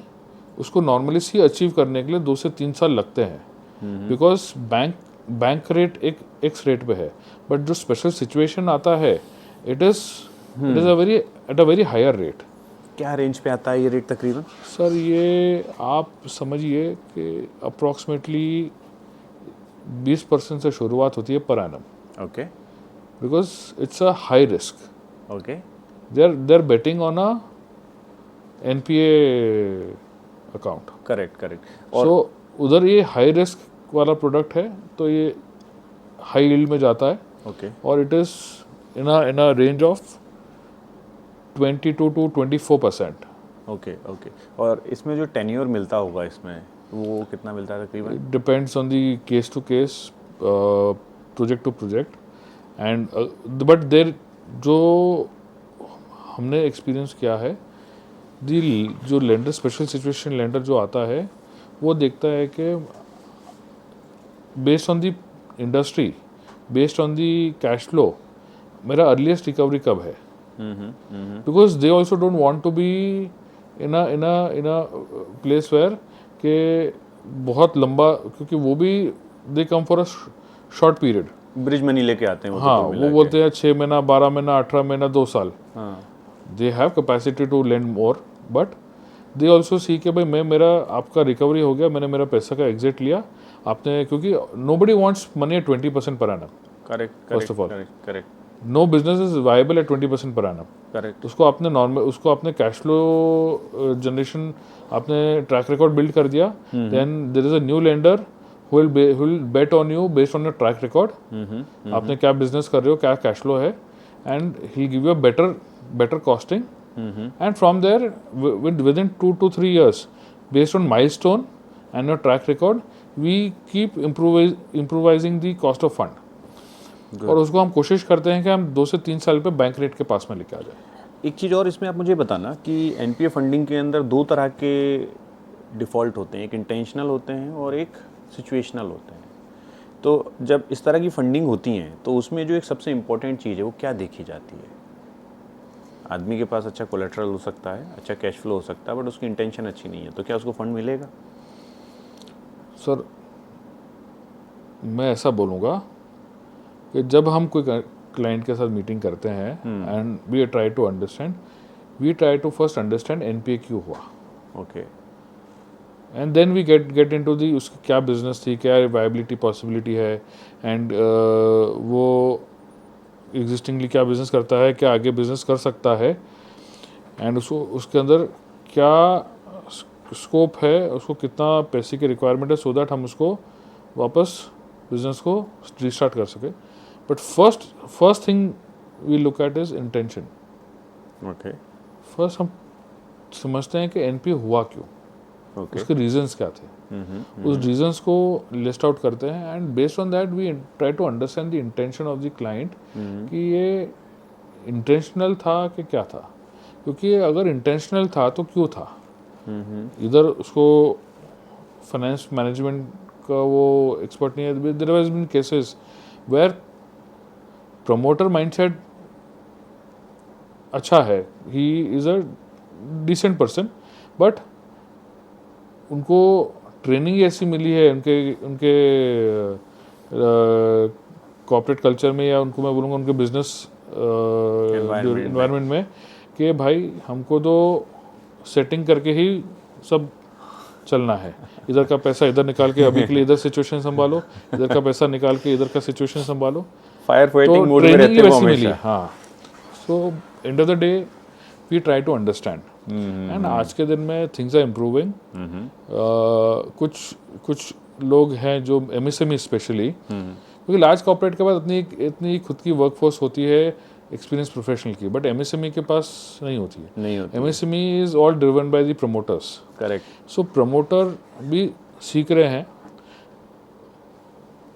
उसको नॉर्मली सी अचीव करने के लिए 2 से 3 साल लगते हैं, बिकॉज बैंक रेट एक एक्स रेट पे है, बट जो स्पेशल सिचुएशन आता है it is at a very higher rate. क्या रेंज पे आता है ये रेट तकरीबन? सर ये आप समझिए कि अप्रॉक्सीमेटली 20% से शुरुआत होती है पर एनम। Okay. Because it's a high risk. Okay. They are betting on a NPA account. Correct. So उधर ये हाई रिस्क वाला प्रोडक्ट है, तो ये हाई यील्ड में जाता है। ओके। और it is in a range of 22 to 24%। Okay. और इसमें जो टेन्योर मिलता होगा इसमें, वो कितना मिलता है तकरीबन? It depends on the case to case, project to project, and but जो हमने एक्सपीरियंस किया है, जो लेंडर, स्पेशल सिचुएशन लेंडर जो आता है, वो देखता है कि based on the industry, based on the cash flow, मेरा अर्लीस्ट रिकवरी कब है, because they also don't want to be in a place where के बहुत लंबा, क्योंकि वो भी they come for a short period, bridge money लेके आते हैं वो, हाँ, तो कुल वो मिला के। बोलते हैं 6 महीना, 12 महीना, 18 महीना, 2 साल, हाँ, they have capacity to lend more, but they also see के भाई मेरा आपका रिकवरी हो गया, मैंने मेरा पैसा का एग्जिट लिया आपने, क्योंकि nobody wants money at 20% per annum, correct, First of all. Correct, correct, no business is viable at 20% per annum. Correct. उसको आपने नॉर्मल, उसको आपने कैश फ्लो जनरेशन, आपने ट्रैक रिकॉर्ड बिल्ड कर दिया, then there is a new lender who will bet on you based on your track record, आपने क्या business कर रहे हो, क्या कैश फ्लो है, and he'll give you a better costing, and from there within 2 to 3 years based on milestone and your track record we keep improvising the cost of fund, और उसको हम कोशिश करते हैं कि हम 2 से 3 साल पे बैंक रेट के पास में लेके आ जाए। एक चीज़ और इसमें आप मुझे बताना कि एनपीए फंडिंग के अंदर 2 तरह के डिफ़ॉल्ट होते हैं, एक इंटेंशनल होते हैं और एक सिचुएशनल होते हैं। तो जब इस तरह की फंडिंग होती हैं तो उसमें जो एक सबसे इम्पोर्टेंट चीज़ है वो क्या देखी जाती है? आदमी के पास अच्छा कोलेट्रल हो सकता है, अच्छा कैश फ्लो हो सकता है, बट उसकी इंटेंशन अच्छी नहीं है, तो क्या उसको फंड मिलेगा? सर, मैं ऐसा बोलूँगा कि जब हम कोई क्लाइंट के साथ मीटिंग करते हैं and we try to understand, we try to first understand NPA क्यों हुआ, okay, and then we get into the उसकी क्या बिजनेस थी, क्या वायबिलिटी पॉसिबिलिटी है, एंड वो एग्जिस्टिंगली क्या बिजनेस करता है, क्या आगे बिजनेस कर सकता है, एंड उसके अंदर क्या स्कोप है, उसको कितना पैसे की रिक्वायरमेंट है, सो दैट हम उसको वापस बिजनेस को रिस्टार्ट कर सके। But first thing we look at is intention. Okay, first हम समझते हैं कि एनपीए हुआ क्यों, ओके, उसके रीजंस क्या थे, उस रीजंस को लिस्ट आउट करते हैं, and based on that we try to understand the intention of the client, कि ये इंटेंशनल था कि क्या था, क्योंकि अगर इंटेंशनल था तो क्यों था, इधर उसको फाइनेंस मैनेजमेंट का वो एक्सपर्ट नहीं है। There has been cases where promoter mindset अच्छा है, he is a decent person, but उनको ट्रेनिंग ऐसी मिली है उनके कॉर्पोरेट कल्चर में, या उनको मैं बोलूँगा उनके बिजनेस एनवायरनमेंट में, कि भाई हमको तो सेटिंग करके ही सब चलना है, इधर का पैसा इधर निकाल के अभी के लिए इधर सिचुएशन संभालो, इधर का पैसा निकाल के इधर का सिचुएशन संभालो, फायर फाइटिंग मोड में ट्रेनिंग रहते ही हो वैसी मिली। हमेशा। हाँ, so end of the day we try to understand, and आज के दिन में थिंग्स आर इम्प्रूविंग। कुछ लोग हैं जो एमएसएमई स्पेशली, क्योंकि लार्ज कॉर्पोरेट के पास इतनी खुद की वर्कफोर्स होती है एक्सपीरियंस प्रोफेशनल की, बट एमएसएमई के पास नहीं होती है। MSME is all driven by the promoters. Correct. So promoter भी सीख रहे हैं,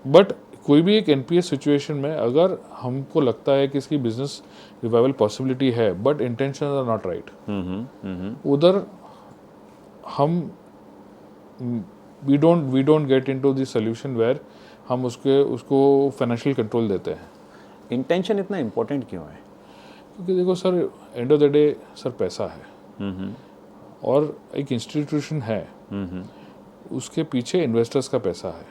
बट कोई भी एक एनपीए सिचुएशन में अगर हमको लगता है कि इसकी बिजनेस रिवाइवल पॉसिबिलिटी है, but intention are not right, उधर हम we don't get into the solution where हम उसको फाइनेंशियल कंट्रोल देते हैं। इंटेंशन इतना इम्पोर्टेंट क्यों है? क्योंकि देखो sir, and of the day sir पैसा है, और एक इंस्टीट्यूशन है, उसके पीछे इन्वेस्टर्स का पैसा है,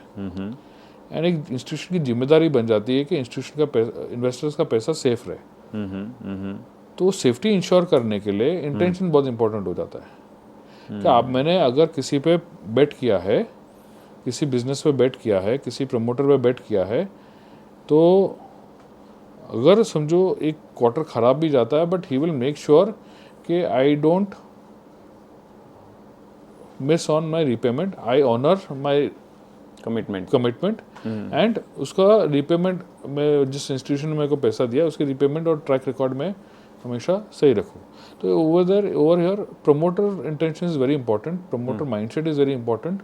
एंड एक इंस्टीट्यूशन की जिम्मेदारी बन जाती है कि इंस्टीट्यूशन का इन्वेस्टर्स का पैसा सेफ रहे। तो सेफ्टी इंश्योर करने के लिए इंटेंशन बहुत इंपॉर्टेंट हो जाता है। कि आप, मैंने अगर किसी पे बेट किया है, किसी बिजनेस पे बेट किया है, किसी प्रमोटर पे बेट किया है, तो अगर समझो एक क्वार्टर खराब भी जाता है, but he will make sure कि I don't miss on my repayment, I honour my commitment, and उसका रीपेमेंट में जिस इंस्टीट्यूशन ने मेरे को पैसा दिया उसके रीपेमेंट और ट्रैक रिकॉर्ड में हमेशा सही रखूँ। तो over here promoter intention is very important, promoter mindset is very important,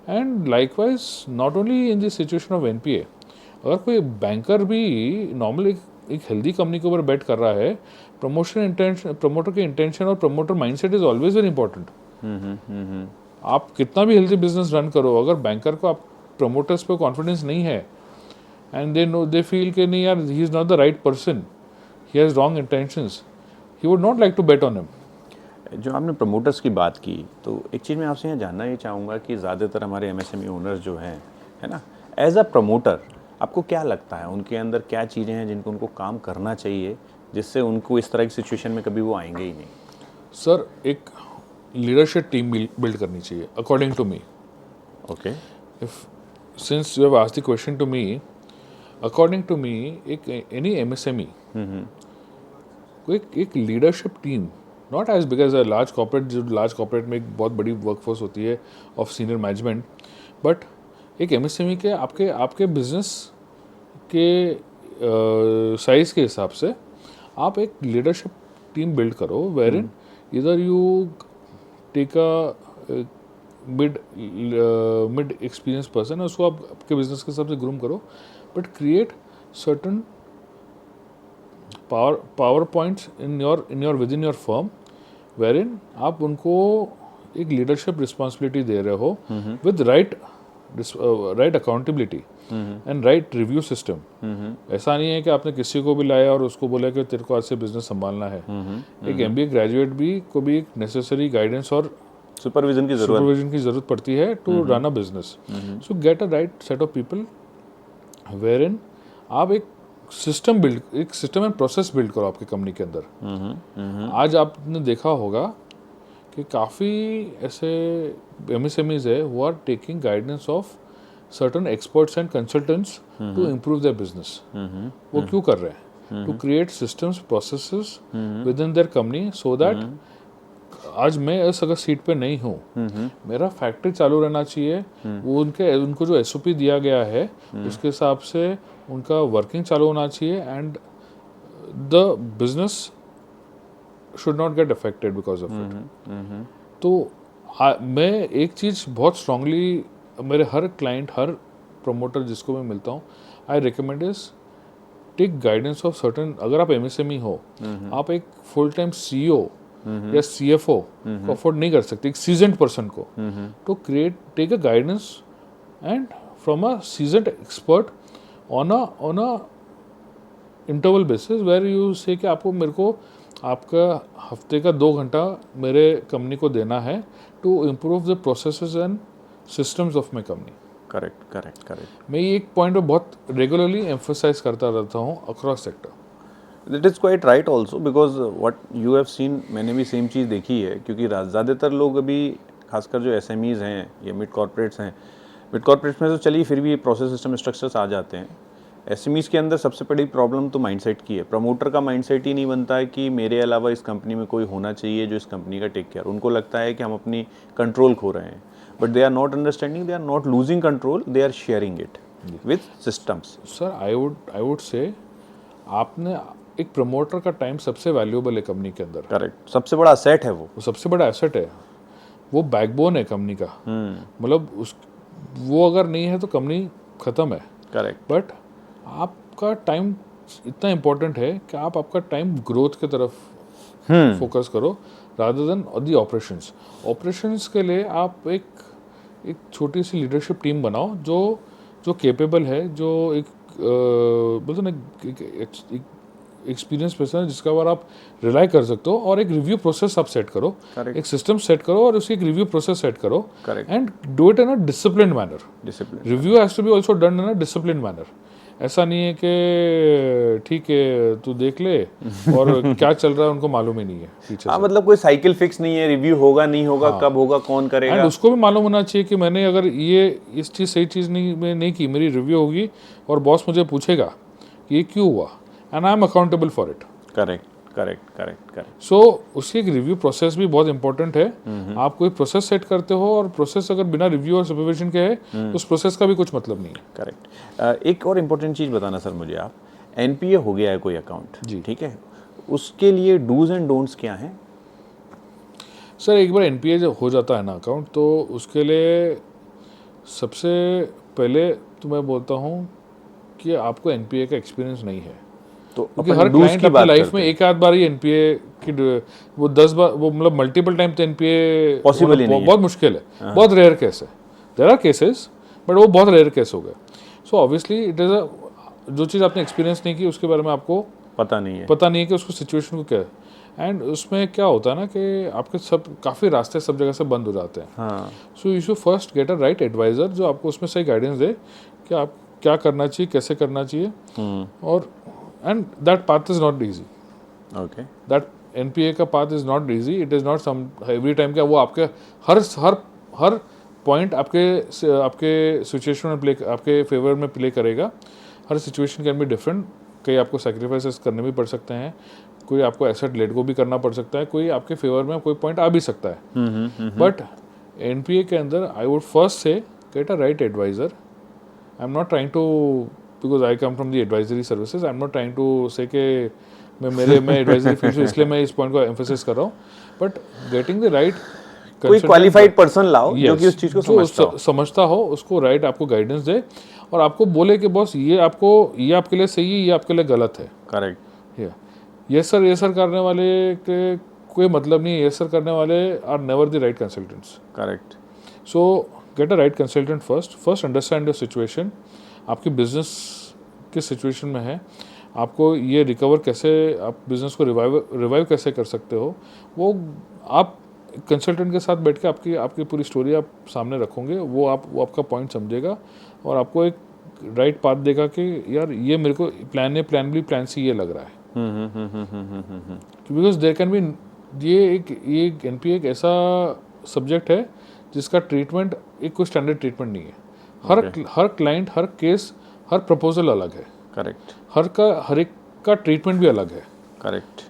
and likewise not only in this situation of NPA, अगर कोई बैंकर भी नॉर्मली एक हेल्दी कंपनी के ऊपर बेट कर रहा है, प्रमोटर के इंटेंशन और promoter mindset is always very important. आप कितना भी हेल्दी बिजनेस रन करो, अगर बैंकर को आप प्रमोटर्स पे कॉन्फिडेंस नहीं है एंड दे फील कि नहीं यार he is not the right person, he has wrong intentions, he would not like to bet on him. जो आपने प्रमोटर्स की बात की, तो एक चीज़ मैं आपसे यहाँ जानना ये चाहूँगा कि ज़्यादातर हमारे एमएसएमई ओनर्स जो हैं, है ना, एज अ प्रमोटर आपको क्या लगता है उनके अंदर क्या चीज़ें हैं जिनको उनको काम करना चाहिए जिससे उनको इस तरह की सिचुएशन में कभी वो आएंगे ही नहीं? सर, एक लीडरशिप टीम बिल्ड करनी चाहिए according to me. Okay, if since you have asked the question to me, according to me एक एनी एमएसएमई को एक leadership team, not as big as a large corporate, जो large corporate में एक बहुत बड़ी वर्कफोर्स होती है ऑफ सीनियर मैनेजमेंट, बट एक एमएसएमई के आपके बिजनेस के साइज के हिसाब से आप एक लीडरशिप टीम बिल्ड करो, वेर इन इधर you take a mid experience person, उसको आप आपके बिजनेस के हिसाब से ग्रूम करो, but create certain power points in your within your firm, wherein आप उनको एक लीडरशिप रिस्पॉन्सिबिलिटी दे रहे हो with right accountability and right review system. ऐसा नहीं है कि आपने किसी को भी लाया और उसको बोला कि तेरे को आज से बिजनेस संभालना है। एक एमबीए ग्रेजुएट भी को भी एक नेसेसरी गाइडेंस और सुपरविजन की जरूरत पड़ती है to run a business. So get a right set of people wherein आप एक सिस्टम एंड प्रोसेस बिल्ड करो आपकी कंपनी के अंदर। आज आपने देखा होगा कि काफ़ी ऐसे एमएसएमईज है who are taking guidance of certain experts and consultants to improve their business. वो क्यों कर रहे हैं? To create systems, processes within their company, so that आज मैं इस अगर सीट पे नहीं हूँ, मेरा फैक्ट्री चालू रहना चाहिए, वो उनको जो एसओपी दिया गया है उसके हिसाब से उनका वर्किंग चालू होना चाहिए, and the business should not get affected because of it. तो मैं एक चीज़ बहुत स्ट्रांगली मेरे हर क्लाइंट, हर प्रमोटर जिसको मैं मिलता हूँ, I recommend is take guidance of certain. अगर आप एमएसएमई हो, आप एक फुल टाइम सीईओ या सीएफओ को अफोर्ड नहीं कर सकते, एक सीजन्ड पर्सन को, तो take a guidance and from a seasoned expert on a interval basis, where you say कि आपको मेरे को आपका हफ्ते का 2 घंटा मेरे कंपनी को देना है to improve the processes and systems of my company. Correct. मैं ये एक पॉइंट पे बहुत रेगुलरली एम्फोसाइज करता रहता हूँ across sector. That is quite right also, because what you have seen, मैंने भी सेम चीज़ देखी है, क्योंकि ज़्यादातर लोग अभी खासकर जो एसएमईज़ हैं या मिड कॉर्पोरेट्स हैं, मिड कॉर्पोरेट्स में तो चलिए फिर भी प्रोसेस सिस्टम स्ट्रक्चर्स आ जाते हैं। एसएमईज़ के अंदर सबसे बड़ी प्रॉब्लम तो माइंडसेट की है। प्रमोटर का माइंडसेट ही नहीं बनता है कि मेरे अलावा इस कंपनी में कोई होना चाहिए जो इस कंपनी का टेक केयर। उनको लगता है कि हम अपनी कंट्रोल खो रहे हैं, but they are not understanding, they are not losing control, they are sharing it with systems. Sir, I would say आपने एक प्रमोटर का टाइम सबसे वैल्यूएबल है कंपनी के अंदर। करेक्ट, सबसे बड़ा एसेट है वो सबसे बड़ा एसेट है, वो बैकबोन है कंपनी का। मतलब वो अगर नहीं है तो कंपनी खत्म है। करेक्ट। बट आपका टाइम इतना इम्पोर्टेंट है कि आप आपका टाइम ग्रोथ की तरफ फोकस करो रादर देन दी ऑपरेशंस के लिए आप एक छोटी सी लीडरशिप टीम बनाओ जो केपेबल है, जो एक बोलते ना एक्सपीरियंस पर्सन है जिसका बार आप रिलाई कर सकते हो, और एक रिव्यू प्रोसेस आप सेट करो, एक सिस्टम सेट करो और उसकी एक रिव्यू प्रोसेस सेट करो, and do it in a disciplined manner. Review has to be also done in a disciplined manner. ऐसा नहीं है कि ठीक है तू देख ले और क्या चल रहा है उनको मालूम ही नहीं है पीछे। हाँ, मतलब कोई साइकिल फिक्स नहीं है, रिव्यू होगा नहीं होगा, कब होगा, कौन करेगा। एंड उसको भी मालूम होना चाहिए कि मैंने अगर इस चीज़ सही चीज़ नहीं की, मेरी रिव्यू होगी और बॉस मुझे पूछेगा कि ये क्यों हुआ, and I am accountable for it. Correct. So उसकी एक रिव्यू प्रोसेस भी बहुत इंपॉर्टेंट है। आप कोई प्रोसेस सेट करते हो और प्रोसेस अगर बिना रिव्यू और सुपरविजन के है तो उस प्रोसेस का भी कुछ मतलब नहीं है। करेक्ट। एक और इम्पोर्टेंट चीज़ बताना सर मुझे आप, एनपीए हो गया है कोई अकाउंट जी, ठीक है, उसके लिए डूज एंड डोंट्स क्या हैं? सर, एक बार एनपीए जब हो जाता है ना अकाउंट, तो उसके लिए सबसे पहले तो मैं बोलता हूँ कि आपको एनपीए का एक्सपीरियंस नहीं है। तो क्योंकि अपन हर डूज क्लाइंट की अपनी बात लाइफ करते में हैं। एक आध बार ही एनपीए की वो 10 बार वो मतलब मल्टीपल टाइम तो एनपीए Possible ही नहीं है। बहुत मुश्किल है, बहुत रेयर केस है। देयर आर केसेस बट वो बहुत रेयर केस हो गए। So obviously it is a जो चीज़ आपने एक्सपीरियंस नहीं की उसके बारे में आपको पता नहीं है। पता नहीं है कि उसको सिचुएशन को क्या है। एंड उसमें क्या होता है ना कि आपके सब काफ़ी रास्ते सब जगह से बंद हो जाते हैं। हाँ, so you should first get a right advisor जो आपको उसमें सही गाइडेंस दे कि आप क्या करना चाहिए, कैसे करना चाहिए। और and that path is not easy. Okay, that NPA का path is not easy. It is not some every time क्या वो आपके हर हर हर पॉइंट आपके सिचुएशन में प्ले आपके फेवर में प्ले करेगा। हर सिचुएशन कैन बी डिफरेंट। कई आपको सेक्रीफाइसेस करने भी पड़ सकते हैं, कोई आपको एसेट लेट गो भी करना पड़ सकता है, कोई आपके फेवर में कोई पॉइंट आ भी सकता है। बट एनपीए के अंदर I would first say get a right advisor. I am not trying to because I come from the advisory services, I am not trying to say के मैं एडवाइजरी फील्ड से इसलिए मैं इस पॉइंट को emphasis कर रहा हूँ। बट गेटिंग द राइट कोई क्वालिफाइड पर्सन लाओ जो कि उस चीज को समझता हो। समझता हो, उसको राइट आपको गाइडेंस दे और आपको बोले कि बॉस ये आपके लिए सही है, ये आपके लिए गलत है। करेक्ट। ये सर करने वाले के कोई मतलब नहीं है। ये सर करने वाले are never the right consultants. Correct. So get a right consultant first understand your situation. आपकी बिजनेस किस सिचुएशन में है, आपको ये रिकवर कैसे, आप बिजनेस को रिवाइव कैसे कर सकते हो, वो आप कंसल्टेंट के साथ बैठ के आपकी पूरी स्टोरी आप सामने रखोगे। वो आपका पॉइंट समझेगा और आपको एक राइट पाथ देगा कि यार ये मेरे को plan A, plan B, plan C ये लग रहा है। बिकॉज देयर कैन बी ये एनपीए एक ऐसा सब्जेक्ट है जिसका ट्रीटमेंट एक कोई स्टैंडर्ड ट्रीटमेंट नहीं है। हर क्लाइंट, हर केस, हर प्रपोजल अलग है। करेक्ट। हर एक का ट्रीटमेंट भी अलग है। Correct,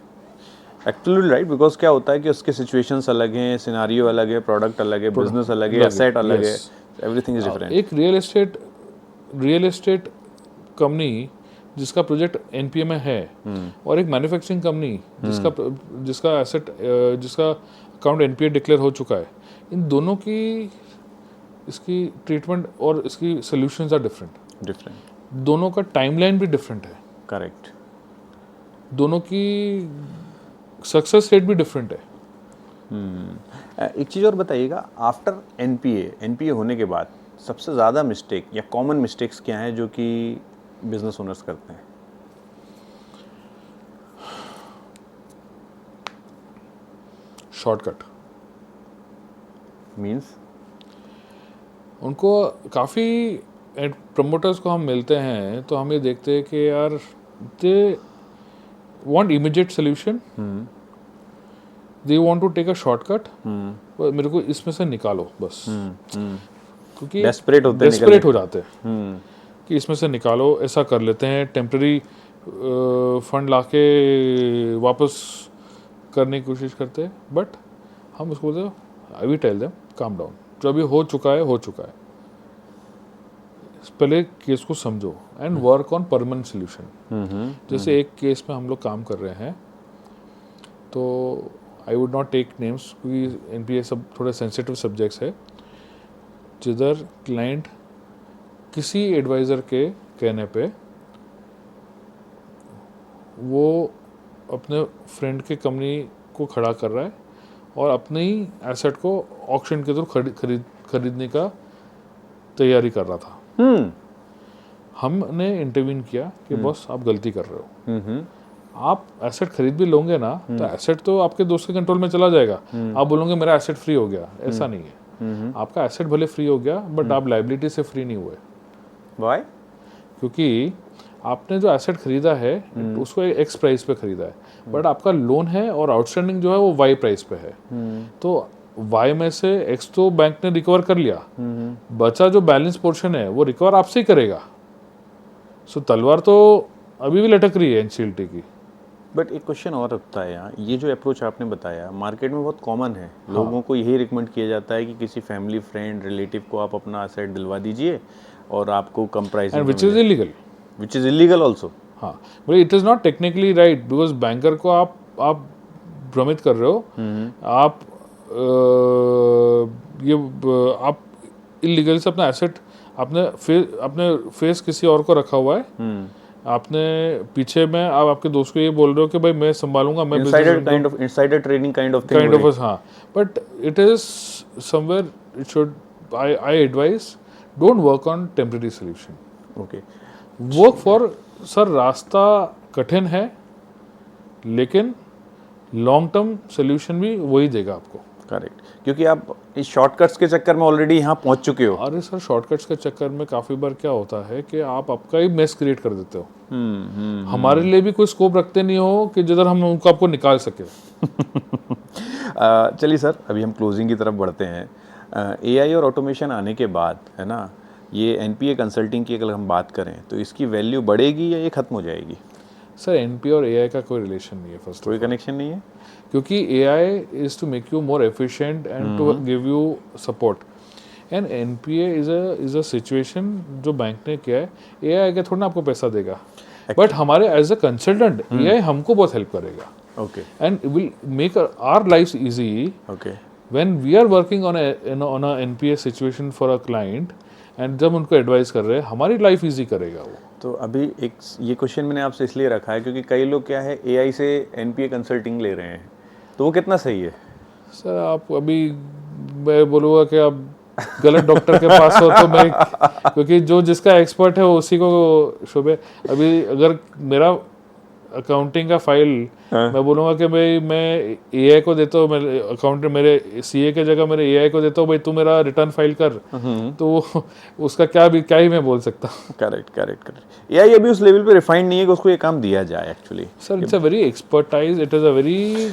actually right. बिकॉज क्या होता है कि उसके सिचुएशंस अलग हैं, सिनारियो अलग है, प्रोडक्ट अलग है, बिजनेस अलग है, एसेट अलग है, एवरीथिंग इज डिफरेंट। एक रियल एस्टेट कंपनी जिसका प्रोजेक्ट एनपीए में है और एक मैन्युफैक्चरिंग कंपनी जिसका एसेट जिसका अकाउंट एनपीए डिक्लेयर हो चुका है, इन दोनों की इसकी ट्रीटमेंट और इसकी सॉल्यूशंस आर डिफरेंट। दोनों का टाइमलाइन भी डिफरेंट है। करेक्ट। दोनों की सक्सेस रेट भी डिफरेंट है। एक चीज़ और बताइएगा, आफ्टर एनपीए होने के बाद सबसे ज़्यादा मिस्टेक या कॉमन मिस्टेक्स क्या हैं जो कि बिजनेस ओनर्स करते हैं? शॉर्टकट। मीन्स उनको काफ़ी प्रमोटर्स को हम मिलते हैं तो हम ये देखते हैं कि यार they want immediate solution, they want to take a shortcut. मेरे को इसमें से निकालो बस। क्योंकि डेस्परेट हो जाते हैं कि इसमें से निकालो, ऐसा कर लेते हैं, टेम्पररी फंड लाके वापस करने की कोशिश करते हैं। बट हम उसको बोलते हैं I will tell them calm down, जो अभी हो चुका है। पहले केस को समझो and work on permanent solution. जैसे एक केस में हम लोग काम कर रहे हैं, तो I would not take names क्योंकि एनपीए सब थोड़े सेंसिटिव सब्जेक्ट्स है, जिधर क्लाइंट किसी एडवाइज़र के कहने पे वो अपने फ्रेंड के कंपनी को खड़ा कर रहा है और अपने ही एसेट को ऑक्शन के थ्रू खरीदने का तैयारी कर रहा था। हमने इंटरवीन किया कि बॉस आप गलती कर रहे हो। आप एसेट खरीद भी लोगे ना तो एसेट तो आपके दोस्त के कंट्रोल में चला जाएगा। आप बोलोगे मेरा एसेट फ्री हो गया, ऐसा नहीं है। आपका एसेट भले फ्री हो गया बट आप लाइबिलिटी से फ्री नहीं हुए। व्हाई? क्योंकि आपने जो एसेट खरीदा है उसको एक्स प्राइस पे खरीदा है, बट आपका लोन है और आउटस्टैंडिंग जो है वो वाई प्राइस पे है। तो वाई में से एक्स तो बैंक ने रिकवर कर लिया, बचा जो बैलेंस पोर्शन है वो रिकवर आपसे ही करेगा। सो तलवार तो अभी भी लटक रही है एनसीएलटी की। बट एक क्वेश्चन और उठता है यहाँ, ये जो अप्रोच आपने बताया मार्केट में बहुत कॉमन है। लोगों को यही रिकमेंड किया जाता है कि किसी फैमिली फ्रेंड रिलेटिव को आप अपना एसेट दिलवा दीजिए और आपको कम price, which is illegal also. हाँ, but it is not technically right because banker को आप भ्रमित कर रहे हो। आप आप इलीगल से अपना एसेट अपने फेस किसी और को रखा हुआ है आपने पीछे में आप आपके दोस्त को ये बोल रहे हो कि भाई मैं संभालूंगा, मैं insider trading kind of thing kind हो रही ऑफ, हाँ, but it is somewhere it should, I advice don't work on temporary solution, है। ओके, वर्क फॉर, सर रास्ता कठिन है लेकिन लॉन्ग टर्म सोल्यूशन भी वही देगा आपको। करेक्ट, क्योंकि आप इस शॉर्टकट्स के चक्कर में ऑलरेडी यहाँ पहुँच चुके हो। अरे सर, शॉर्टकट्स के चक्कर में काफ़ी बार क्या होता है कि आप आपका ही मेस क्रिएट कर देते हो। हमारे लिए भी कोई स्कोप रखते नहीं हो कि जिधर हम उनको आपको निकाल सके। चलिए सर, अभी हम क्लोजिंग की तरफ बढ़ते हैं। एआई और ऑटोमेशन आने के बाद, है ना, ये एनपीए कंसल्टिंग की अगर हम बात करें तो इसकी वैल्यू बढ़ेगी या ये खत्म हो जाएगी? सर एनपीए और एआई का कोई रिलेशन नहीं है, फर्स्ट कोई कनेक्शन नहीं है, क्योंकि AI is to make you more efficient and to give you support, and NPA is a situation जो बैंक ने किया है। एआई आगे थोड़ा ना आपको पैसा देगा, बट हमारे एज अ कंसल्टेंट एआई हमको बहुत हेल्प करेगा, okay, and will make our life easy okay, when we are working on a NPA situation for a client, and जब उनको एडवाइस कर रहे हैं, हमारी लाइफ इजी करेगा वो। तो अभी एक ये क्वेश्चन मैंने आपसे इसलिए रखा है क्योंकि कई लोग क्या है एआई से एनपीए कंसल्टिंग ले रहे हैं, तो वो कितना सही है? सर आप अभी, मैं बोलूँगा कि आप गलत डॉक्टर के पास हो तो मैं, क्योंकि जो जिसका एक्सपर्ट है वो उसी को शोभे। अभी अगर मेरा अकाउंटिंग का फाइल मैं बोलूँगा कि भाई मैं एआई को देता हूँ, मेरे अकाउंटेंट मेरे सीए के जगह मेरे एआई को देता हूँ, भाई तू मेरा रिटर्न फाइल कर, तो उसका क्या ही मैं बोल सकता हूँ। Correct, correct, correct. एआई अभी उस लेवल पे रिफाइंड नहीं है कि उसको ये काम दिया जाए actually. Sir it's a very expertise, it is a very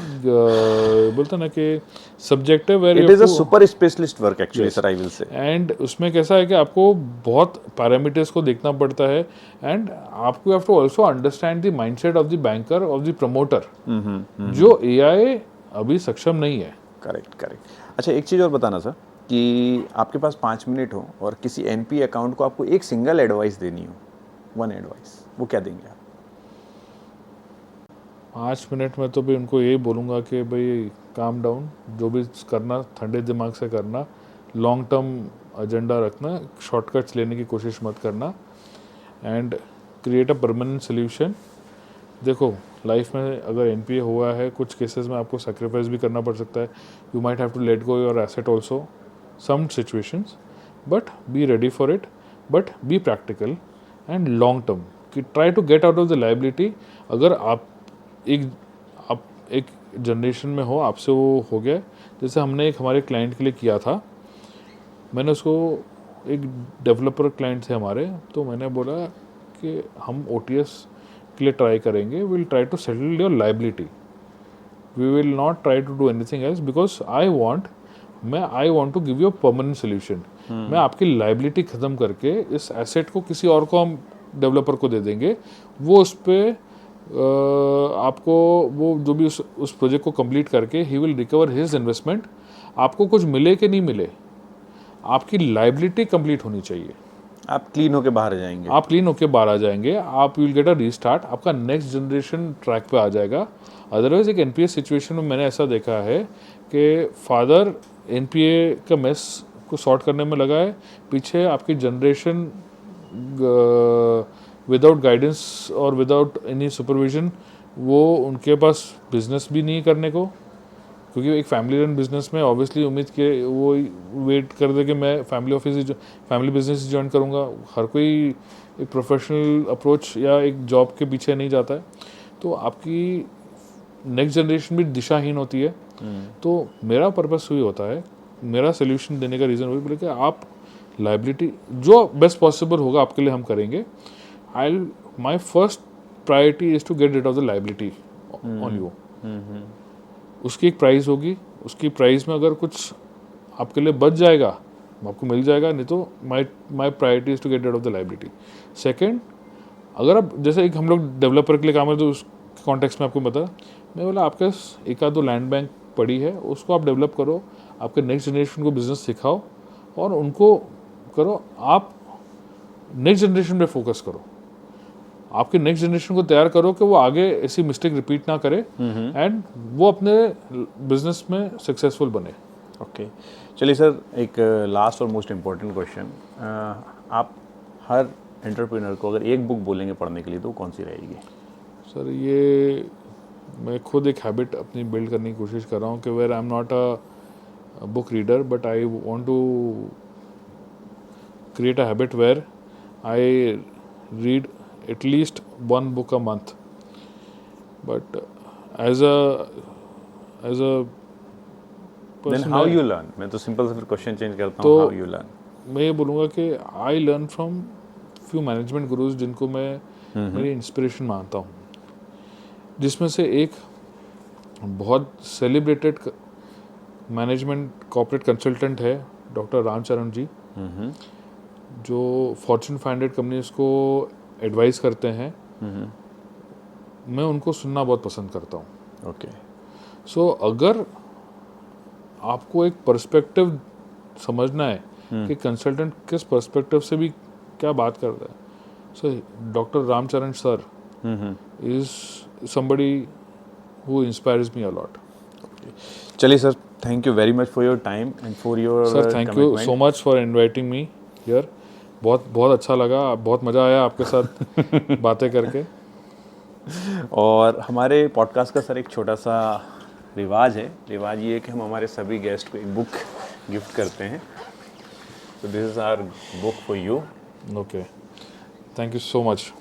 बोलते ना कि subjective, very, it is a super specialist work actually sir, I will say. And उसमें कैसा है कि आपको बहुत पैरामीटर्स को देखना पड़ता है, एंड आपको have to also understand the mindset of the banker, of the promoter, जो एआई अभी सक्षम नहीं है। Correct, correct. अच्छा, एक चीज़ और बताना सर, कि आपके पास 5 मिनट हो और किसी एनपीए अकाउंट को आपको एक सिंगल एडवाइस देनी हो, वन एडवाइस, वो क्या देंगे आप? 5 मिनट में तो भी उनको यही बोलूँगा कि भाई काम डाउन, जो भी करना ठंडे दिमाग से करना, लॉन्ग टर्म एजेंडा रखना, शॉर्टकट्स लेने की कोशिश मत करना, and create a permanent solution. देखो लाइफ में अगर एनपीए हुआ है, कुछ केसेस में आपको सेक्रीफाइस भी करना पड़ सकता है, you might have to let go your asset also some situations, but be ready for it, but be practical and long term, कि try to get out of the liability. अगर आप एक जनरेशन में हो, आपसे वो हो गया, जैसे हमने एक हमारे क्लाइंट के लिए किया था, मैंने उसको, एक डेवलपर क्लाइंट थे हमारे, तो मैंने बोला कि हम ओटीएस के लिए ट्राई करेंगे, will try to settle your liability, we will not try to do anything else, because I want to give you permanent solution. मैं आपकी लायबिलिटी ख़त्म करके इस एसेट को किसी और को, हम डेवलपर को दे देंगे, वो उस पर आपको, वो जो भी उस प्रोजेक्ट को कंप्लीट करके he will recover his investment. आपको कुछ मिले कि नहीं मिले, आपकी लायबिलिटी कंप्लीट होनी चाहिए। आप क्लीन होके बाहर आ जाएंगे, आप क्लीन होके बाहर आ जाएंगे, आप विल गेट अ रीस्टार्ट, आपका नेक्स्ट जनरेशन ट्रैक पे आ जाएगा। अदरवाइज एक एनपीए सिचुएशन में मैंने ऐसा देखा है कि फादर एनपीए का मेस को सॉर्ट करने में लगा है, पीछे आपकी जनरेशन विदाउट गाइडेंस और विदाउट एनी सुपरविजन, वो उनके पास बिजनेस भी नहीं करने को, क्योंकि एक फैमिली रन बिजनेस में ऑब्वियसली उम्मीद के वो वेट कर दे कि मैं फैमिली बिजनेस ज्वाइन करूँगा। हर कोई एक प्रोफेशनल अप्रोच या एक जॉब के पीछे नहीं जाता है, तो आपकी नेक्स्ट जनरेशन भी दिशाहीन होती है। तो मेरा पर्पस वही होता है, मेरा सोल्यूशन देने का रीज़न वही बोले कि आप लायबिलिटी जो बेस्ट पॉसिबल होगा आपके लिए हम करेंगे। My first priority is to get rid of the liability on you. उसकी एक प्राइस होगी, उसकी प्राइस में अगर कुछ आपके लिए बच जाएगा आपको मिल जाएगा, नहीं तो my priority is to get rid of the liability. Second, अगर आप जैसे एक हम लोग डेवलपर के लिए काम है, तो उस कॉन्टेक्स्ट में आपको बता, मैं बोला आपके एक आध दो लैंड बैंक पड़ी है, उसको आप डेवलप करो, आपके नेक्स्ट जनरेशन को बिजनेस सिखाओ और उनको करो, आप नेक्स्ट जनरेशन पे फोकस करो, आपके नेक्स्ट जनरेशन को तैयार करो कि वो आगे ऐसी मिस्टेक रिपीट ना करे एंड वो अपने बिजनेस में सक्सेसफुल बने। ओके, चलिए सर, एक लास्ट और मोस्ट इम्पॉर्टेंट क्वेश्चन, आप हर एंटरप्रेन्योर को अगर एक बुक बोलेंगे पढ़ने के लिए तो वो कौन सी रहेगी? सर ये मैं खुद एक हैबिट अपनी बिल्ड करने की कोशिश कर रहा हूँ कि where I am not a book reader but I want to create a habit where I read at least one book a month. But as a Then person, how you learn? मैं तो simple से फिर question change करता तो हूँ, how you learn? मैं ये बोलूँगा कि I learn from few management gurus जिनको मैं मेरी इंस्पिरेशन मानता हूँ, जिसमें से एक बहुत सेलिब्रेटेड मैनेजमेंट कॉर्पोरेट कंसल्टेंट है डॉक्टर रामचरण जी, जो फॉर्च्यून 500 कंपनीज को एडवाइस करते हैं. मैं उनको सुनना बहुत पसंद करता हूँ. ओके. सो अगर आपको एक पर्सपेक्टिव समझना है कि कंसल्टेंट किस पर्सपेक्टिव से भी क्या बात कर रहा है, so doctor Ramcharan sir is somebody who inspires me a lot. चलिए sir, thank you very much for your time and for your sir thank you so much for inviting me here. बहुत बहुत अच्छा लगा, बहुत मज़ा आया आपके साथ बातें करके. और हमारे पॉडकास्ट का सर एक छोटा सा रिवाज ये है कि हम हमारे सभी गेस्ट को एक बुक गिफ्ट करते हैं. So this is our book for you. Okay. Thank you so much.